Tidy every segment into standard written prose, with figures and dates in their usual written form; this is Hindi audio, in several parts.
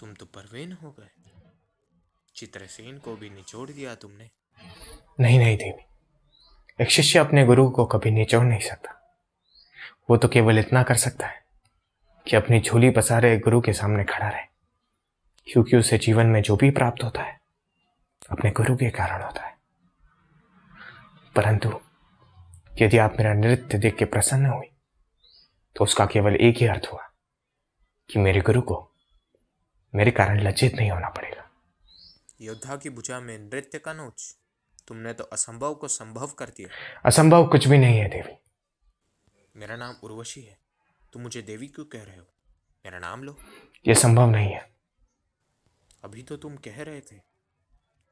तुम तो परवीन हो गए। चित्रसेन को भी निचोड़ दिया तुमने। नहीं नहीं देवी, एक शिष्य अपने गुरु को कभी निचोड़ नहीं सकता। वो तो केवल इतना कर सकता है कि अपनी झोली पसारे गुरु के सामने खड़ा रहे, क्योंकि उसे जीवन में जो भी प्राप्त होता है अपने गुरु के कारण होता है। परंतु यदि आप मेरा नृत्य देख के प्रसन्न हुई तो उसका केवल एक ही अर्थ हुआ कि मेरे गुरु को मेरे कारण लज्जित नहीं होना पड़ेगा। योद्धा की भुजा में नृत्य का नोच, तुमने तो असंभव को संभव कर दिया। असंभव कुछ भी नहीं है देवी। मेरा नाम उर्वशी है, तुम मुझे देवी क्यों कह रहे हो? मेरा नाम लो। यह संभव नहीं है। अभी तो तुम कह रहे थे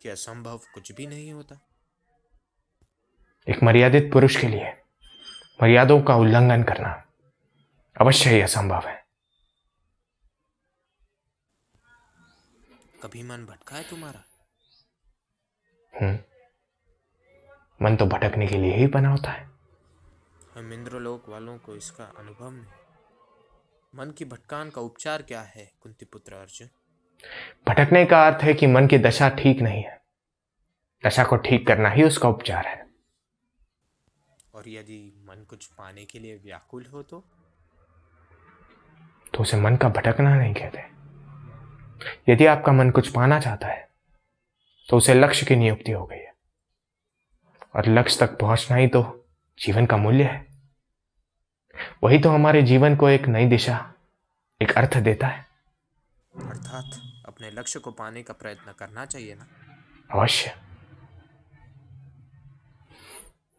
कि असंभव कुछ भी नहीं होता। एक मर्यादित पुरुष के लिए मर्यादों का उल्लंघन करना अवश्य ही असंभव है। कभी मन भटका है तुम्हारा? मन तो भटकने के लिए ही बना होता है। हम इंद्रलोक वालों को इसका अनुभव नहीं। मन की भटकान का उपचार क्या है कुंती पुत्र अर्जुन? भटकने का अर्थ है कि मन की दशा ठीक नहीं है। दशा को ठीक करना ही उसका उपचार है। और यदि मन कुछ पाने के लिए व्याकुल हो तो उसे मन का भटकना नहीं कहते। यदि आपका मन कुछ पाना चाहता है तो उसे लक्ष्य की नियुक्ति हो गई है, और लक्ष्य तक पहुंचना ही तो जीवन का मूल्य है। वही तो हमारे जीवन को एक नई दिशा, एक अर्थ देता है। अर्थात अपने लक्ष्य को पाने का प्रयत्न करना चाहिए ना? अवश्य।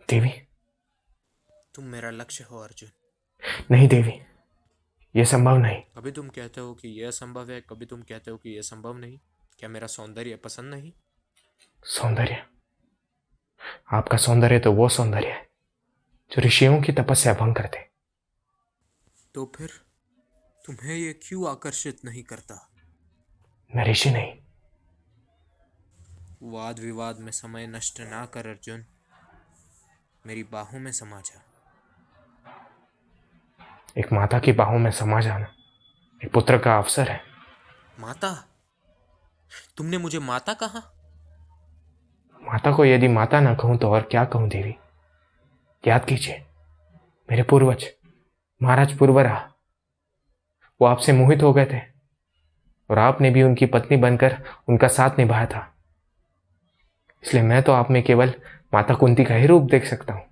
देवी, तुम मेरा लक्ष्य हो अर्जुन। नहीं देवी, यह संभव नहीं। कभी तुम कहते हो कि यह संभव है, कभी तुम कहते हो कि यह संभव नहीं। क्या मेरा सौंदर्य पसंद नहीं? सौंदर्य? आपका सौंदर्य तो वो सौंदर्य है जो ऋषियों की तपस्या भंग करते। तो फिर तुम्हें यह क्यों आकर्षित नहीं करता? मैं ऋषि नहीं। वाद विवाद में समय नष्ट ना कर अर्जुन, मेरी बाहों में समा जा। एक माता की बाहों में समा जाना एक पुत्र का अवसर है। माता? तुमने मुझे माता कहा? माता को यदि माता ना कहूं तो और क्या कहूं देवी? याद कीजिए, मेरे पूर्वज महाराज पुरवरा, वो आपसे मोहित हो गए थे और आपने भी उनकी पत्नी बनकर उनका साथ निभाया था। इसलिए मैं तो आप में केवल माता कुंती का ही रूप देख सकता हूं।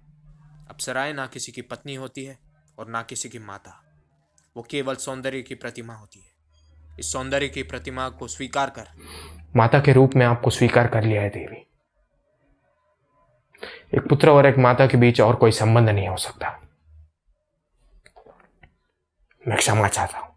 अप्सराएं ना किसी की पत्नी होती है और ना किसी की माता। वो केवल सौंदर्य की प्रतिमा होती है। इस सौंदर्य की प्रतिमा को स्वीकार कर। माता के रूप में आपको स्वीकार कर लिया है देवी। एक पुत्र और एक माता के बीच और कोई संबंध नहीं हो सकता। मैं क्षमा चाहता हूं।